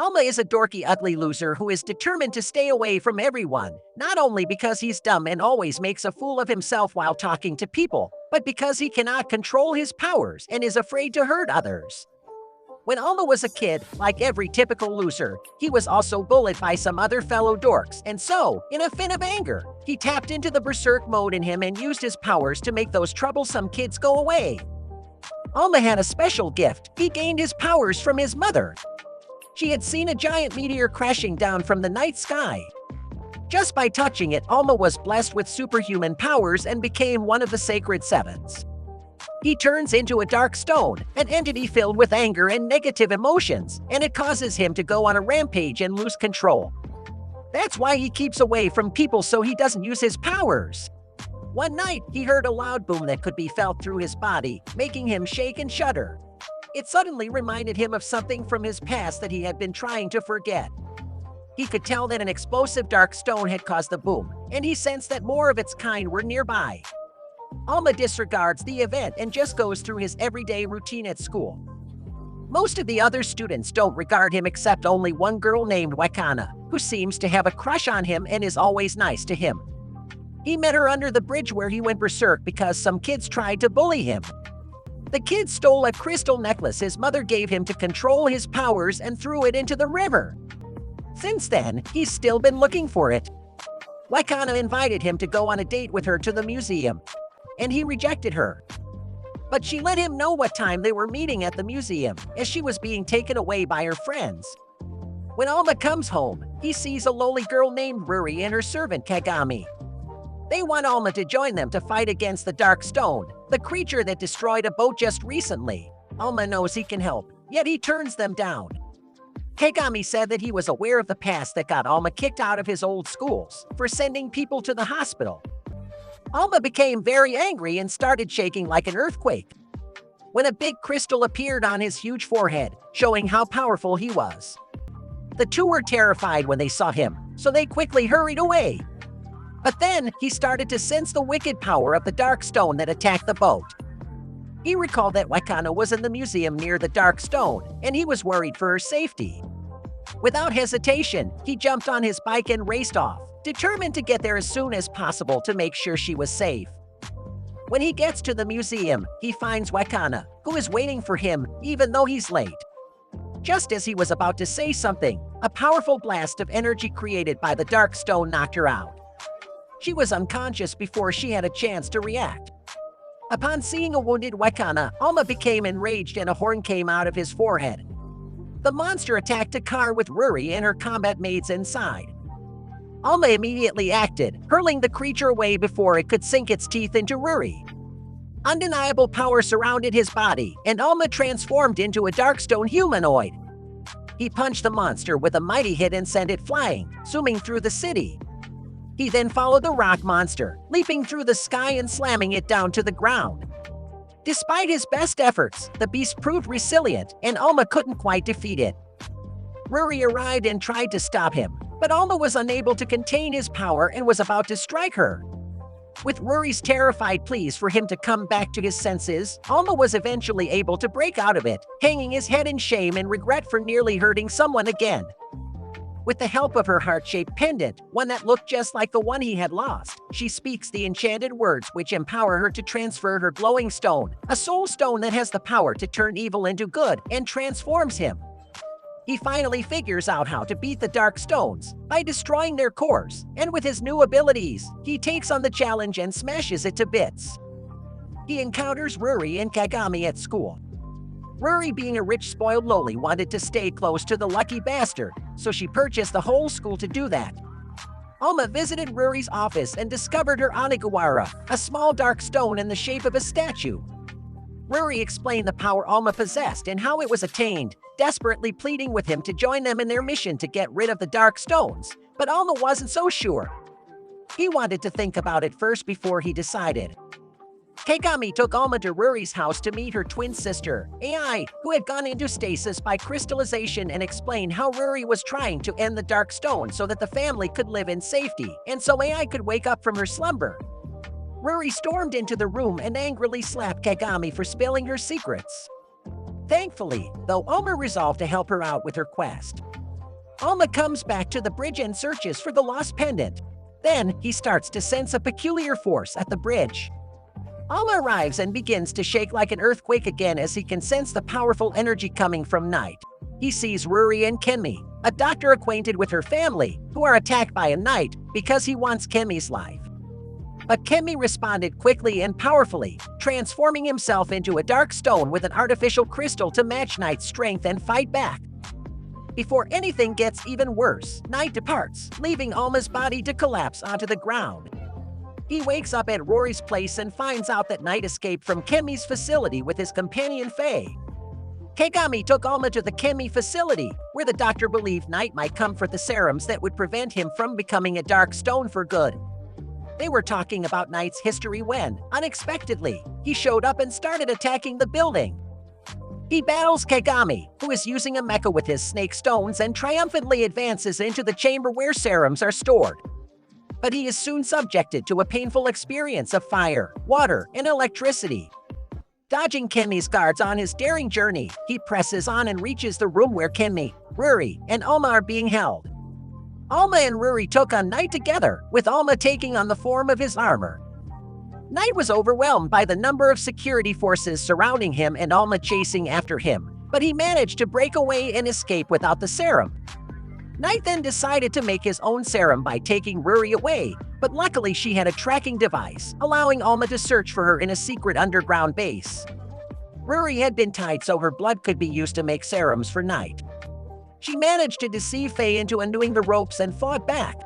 Alma is a dorky, ugly loser who is determined to stay away from everyone, not only because he's dumb and always makes a fool of himself while talking to people, but because he cannot control his powers and is afraid to hurt others. When Alma was a kid, like every typical loser, he was also bullied by some other fellow dorks, and so, in a fit of anger, he tapped into the berserk mode in him and used his powers to make those troublesome kids go away. Alma had a special gift. He gained his powers from his mother. She had seen a giant meteor crashing down from the night sky. Just by touching it, Alma was blessed with superhuman powers and became one of the sacred sevens. He turns into a dark stone, an entity filled with anger and negative emotions, and it causes him to go on a rampage and lose control. That's why he keeps away from people so he doesn't use his powers. One night, he heard a loud boom that could be felt through his body, making him shake and shudder. It suddenly reminded him of something from his past that he had been trying to forget. He could tell that an explosive dark stone had caused the boom, and he sensed that more of its kind were nearby. Alma disregards the event and just goes through his everyday routine at school. Most of the other students don't regard him except only one girl named Wakana, who seems to have a crush on him and is always nice to him. He met her under the bridge where he went berserk because some kids tried to bully him. The kid stole a crystal necklace his mother gave him to control his powers and threw it into the river. Since then, he's still been looking for it. Wakana invited him to go on a date with her to the museum, and he rejected her. But she let him know what time they were meeting at the museum, as she was being taken away by her friends. When Alma comes home, he sees a lowly girl named Ruri and her servant Kagami. They want Alma to join them to fight against the Dark Stone, the creature that destroyed a boat just recently. Alma knows he can help, yet he turns them down. Kagami said that he was aware of the past that got Alma kicked out of his old schools for sending people to the hospital. Alma became very angry and started shaking like an earthquake. When a big crystal appeared on his huge forehead, showing how powerful he was. The two were terrified when they saw him, so they quickly hurried away. But then, he started to sense the wicked power of the Dark Stone that attacked the boat. He recalled that Wakana was in the museum near the Dark Stone, and he was worried for her safety. Without hesitation, he jumped on his bike and raced off, determined to get there as soon as possible to make sure she was safe. When he gets to the museum, he finds Wakana, who is waiting for him, even though he's late. Just as he was about to say something, a powerful blast of energy created by the Dark Stone knocked her out. She was unconscious before she had a chance to react. Upon seeing a wounded Wakana, Alma became enraged and a horn came out of his forehead. The monster attacked a car with Ruri and her combat maids inside. Alma immediately acted, hurling the creature away before it could sink its teeth into Ruri. Undeniable power surrounded his body, and Alma transformed into a Darkstone humanoid. He punched the monster with a mighty hit and sent it flying, zooming through the city. He then followed the rock monster, leaping through the sky and slamming it down to the ground. Despite his best efforts, the beast proved resilient, and Alma couldn't quite defeat it. Ruri arrived and tried to stop him, but Alma was unable to contain his power and was about to strike her. With Ruri's terrified pleas for him to come back to his senses, Alma was eventually able to break out of it, hanging his head in shame and regret for nearly hurting someone again. With the help of her heart-shaped pendant, one that looked just like the one he had lost, she speaks the enchanted words which empower her to transfer her glowing stone, a soul stone that has the power to turn evil into good and transforms him. He finally figures out how to beat the Dark Stones by destroying their cores, and with his new abilities, he takes on the challenge and smashes it to bits. He encounters Ruri and Kagami at school. Ruri, being a rich, spoiled loli, wanted to stay close to the lucky bastard, so she purchased the whole school to do that. Alma visited Ruri's office and discovered her Onigawara, a small dark stone in the shape of a statue. Ruri explained the power Alma possessed and how it was attained, desperately pleading with him to join them in their mission to get rid of the Dark Stones, but Alma wasn't so sure. He wanted to think about it first before he decided. Kagami took Alma to Ruri's house to meet her twin sister, AI, who had gone into stasis by crystallization, and explained how Ruri was trying to end the Dark Stone so that the family could live in safety, and so AI could wake up from her slumber. Ruri stormed into the room and angrily slapped Kagami for spilling her secrets. Thankfully, though, Alma resolved to help her out with her quest. Alma comes back to the bridge and searches for the lost pendant. Then, he starts to sense a peculiar force at the bridge. Alma arrives and begins to shake like an earthquake again as he can sense the powerful energy coming from Knight. He sees Ruri and Kenmi, a doctor acquainted with her family, who are attacked by a knight because he wants Kenmi's life. But Kenmi responded quickly and powerfully, transforming himself into a dark stone with an artificial crystal to match Knight's strength and fight back. Before anything gets even worse, Knight departs, leaving Alma's body to collapse onto the ground. He wakes up at Rory's place and finds out that Knight escaped from Kenmi's facility with his companion Faye. Kagami took Alma to the Kenmi facility, where the doctor believed Knight might comfort the serums that would prevent him from becoming a dark stone for good. They were talking about Knight's history when, unexpectedly, he showed up and started attacking the building. He battles Kagami, who is using a mecha with his snake stones, and triumphantly advances into the chamber where serums are stored. But he is soon subjected to a painful experience of fire, water, and electricity. Dodging Kenmi's guards on his daring journey, he presses on and reaches the room where Kenmi, Ruri, and Alma are being held. Alma and Ruri took on Knight together, with Alma taking on the form of his armor. Knight was overwhelmed by the number of security forces surrounding him and Alma chasing after him, but he managed to break away and escape without the serum. Knight then decided to make his own serum by taking Ruri away, but luckily she had a tracking device, allowing Alma to search for her in a secret underground base. Ruri had been tied so her blood could be used to make serums for Knight. She managed to deceive Faye into undoing the ropes and fought back.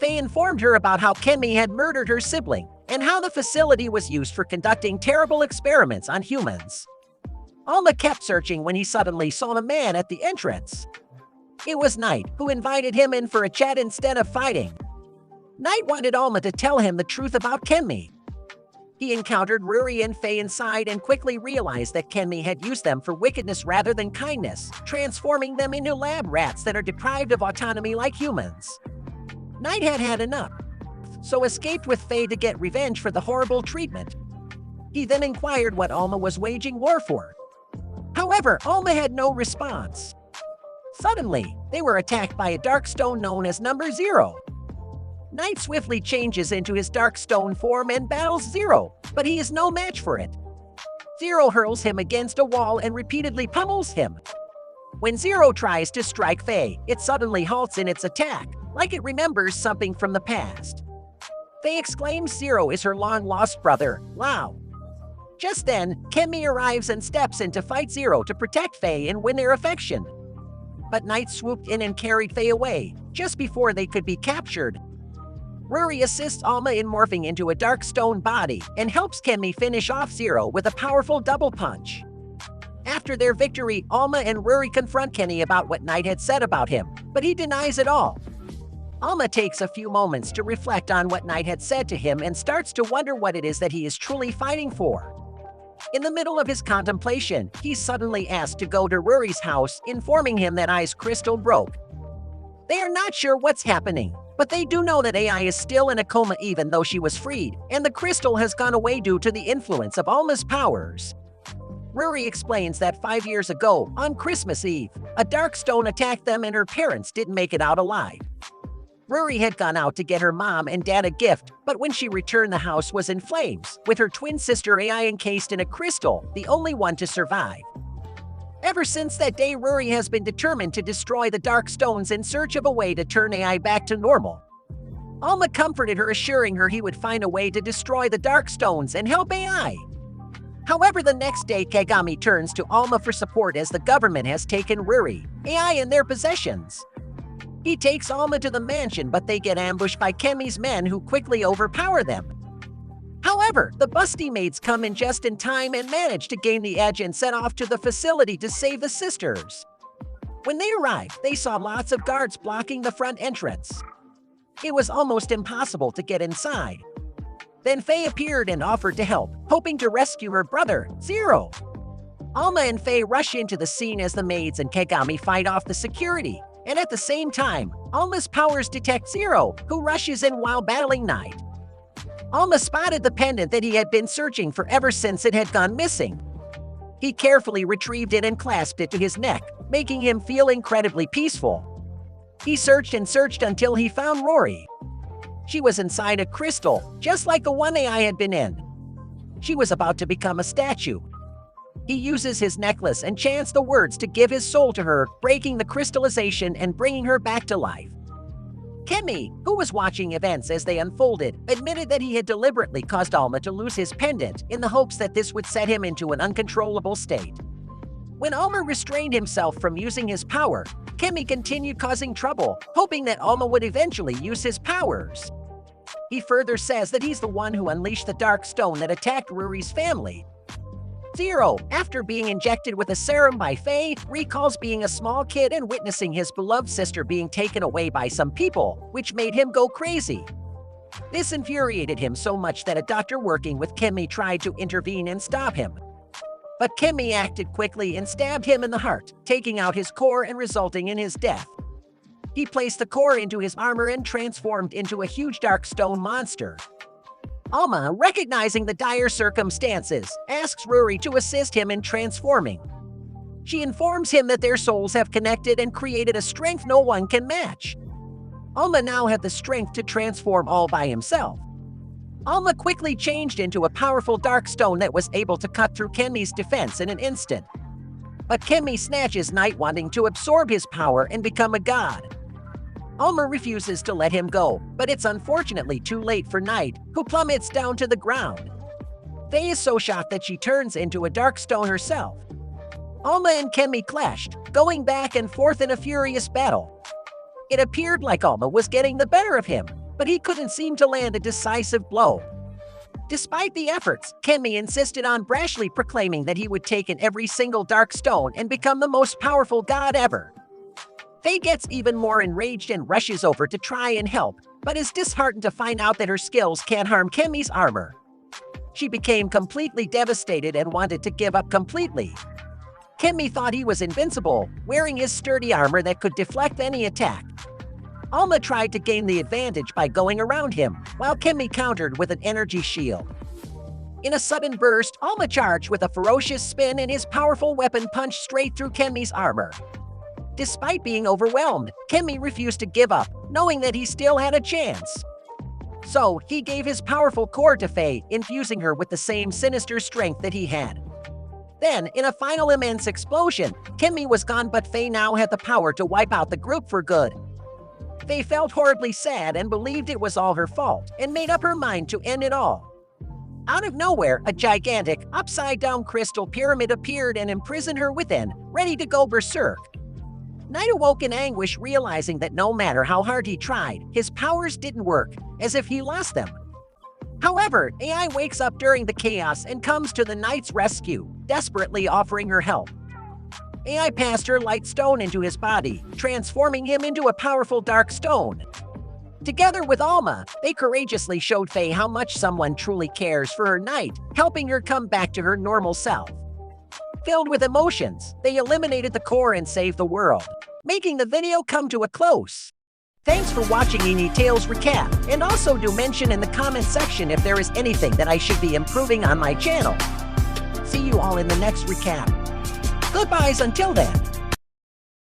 Faye informed her about how Kenmi had murdered her sibling, and how the facility was used for conducting terrible experiments on humans. Alma kept searching when he suddenly saw a man at the entrance. It was Knight, who invited him in for a chat instead of fighting. Knight wanted Alma to tell him the truth about Kenmi. He encountered Ruri and Faye inside and quickly realized that Kenmi had used them for wickedness rather than kindness, transforming them into lab rats that are deprived of autonomy like humans. Knight had had enough, so escaped with Faye to get revenge for the horrible treatment. He then inquired what Alma was waging war for. However, Alma had no response. Suddenly, they were attacked by a dark stone known as Number Zero. Knight swiftly changes into his dark stone form and battles Zero, but he is no match for it. Zero hurls him against a wall and repeatedly pummels him. When Zero tries to strike Faye, it suddenly halts in its attack, like it remembers something from the past. Faye exclaims Zero is her long-lost brother, Lao. Just then, Kenmi arrives and steps in to fight Zero to protect Faye and win their affection. But Knight swooped in and carried Faye away, just before they could be captured. Ruri assists Alma in morphing into a dark stone body and helps Kenmi finish off Zero with a powerful double punch. After their victory, Alma and Ruri confront Kenny about what Knight had said about him, but he denies it all. Alma takes a few moments to reflect on what Knight had said to him and starts to wonder what it is that he is truly fighting for. In the middle of his contemplation, he's suddenly asked to go to Ruri's house, informing him that Ai's crystal broke. They are not sure what's happening, but they do know that Ai is still in a coma even though she was freed, and the crystal has gone away due to the influence of Alma's powers. Ruri explains that 5 years ago, on Christmas Eve, a dark stone attacked them and her parents didn't make it out alive. Ruri had gone out to get her mom and dad a gift, but when she returned, the house was in flames, with her twin sister Ai encased in a crystal, the only one to survive. Ever since that day, Ruri has been determined to destroy the dark stones in search of a way to turn Ai back to normal. Alma comforted her, assuring her he would find a way to destroy the dark stones and help Ai. However, the next day, Kagami turns to Alma for support as the government has taken Ruri, Ai, and their possessions. He takes Alma to the mansion, but they get ambushed by Kenmi's men who quickly overpower them. However, the busty maids come in just in time and manage to gain the edge and set off to the facility to save the sisters. When they arrived, they saw lots of guards blocking the front entrance. It was almost impossible to get inside. Then Faye appeared and offered to help, hoping to rescue her brother, Zero. Alma and Faye rush into the scene as the maids and Kagami fight off the security. And at the same time, Alma's powers detect Zero, who rushes in while battling Knight. Alma spotted the pendant that he had been searching for ever since it had gone missing. He carefully retrieved it and clasped it to his neck, making him feel incredibly peaceful. He searched and searched until he found Ruri. She was inside a crystal, just like the one AI had been in. She was about to become a statue. He uses his necklace and chants the words to give his soul to her, breaking the crystallization and bringing her back to life. Kemi, who was watching events as they unfolded, admitted that he had deliberately caused Alma to lose his pendant in the hopes that this would set him into an uncontrollable state. When Alma restrained himself from using his power, Kemi continued causing trouble, hoping that Alma would eventually use his powers. He further says that he's the one who unleashed the dark stone that attacked Ruri's family. Zero, after being injected with a serum by Faye, recalls being a small kid and witnessing his beloved sister being taken away by some people, which made him go crazy. This infuriated him so much that a doctor working with Kemi tried to intervene and stop him. But Kemi acted quickly and stabbed him in the heart, taking out his core and resulting in his death. He placed the core into his armor and transformed into a huge dark stone monster. Alma, recognizing the dire circumstances, asks Ruri to assist him in transforming. She informs him that their souls have connected and created a strength no one can match. Alma now had the strength to transform all by himself. Alma quickly changed into a powerful dark stone that was able to cut through Kemi's defense in an instant. But Kemi snatches Night, wanting to absorb his power and become a god. Alma refuses to let him go, but it's unfortunately too late for Night, who plummets down to the ground. Faye is so shocked that she turns into a dark stone herself. Alma and Kemi clashed, going back and forth in a furious battle. It appeared like Alma was getting the better of him, but he couldn't seem to land a decisive blow. Despite the efforts, Kemi insisted on brashly proclaiming that he would take in every single dark stone and become the most powerful god ever. Faye gets even more enraged and rushes over to try and help, but is disheartened to find out that her skills can't harm Kemi's armor. She became completely devastated and wanted to give up completely. Kemi thought he was invincible, wearing his sturdy armor that could deflect any attack. Alma tried to gain the advantage by going around him, while Kemi countered with an energy shield. In a sudden burst, Alma charged with a ferocious spin and his powerful weapon punched straight through Kemi's armor. Despite being overwhelmed, Kemi refused to give up, knowing that he still had a chance. So, he gave his powerful core to Faye, infusing her with the same sinister strength that he had. Then, in a final immense explosion, Kemi was gone, but Faye now had the power to wipe out the group for good. Faye felt horribly sad and believed it was all her fault, and made up her mind to end it all. Out of nowhere, a gigantic, upside-down crystal pyramid appeared and imprisoned her within, ready to go berserk. Night awoke in anguish, realizing that no matter how hard he tried, his powers didn't work, as if he lost them. However, AI wakes up during the chaos and comes to the Knight's rescue, desperately offering her help. AI passed her light stone into his body, transforming him into a powerful dark stone. Together with Alma, they courageously showed Faye how much someone truly cares for her Knight, helping her come back to her normal self. Filled with emotions, they eliminated the core and saved the world, making the video come to a close. Thanks for watching Ini Tales Recap, and also do mention in the comment section if there is anything that I should be improving on my channel. See you all in the next recap. Goodbyes until then.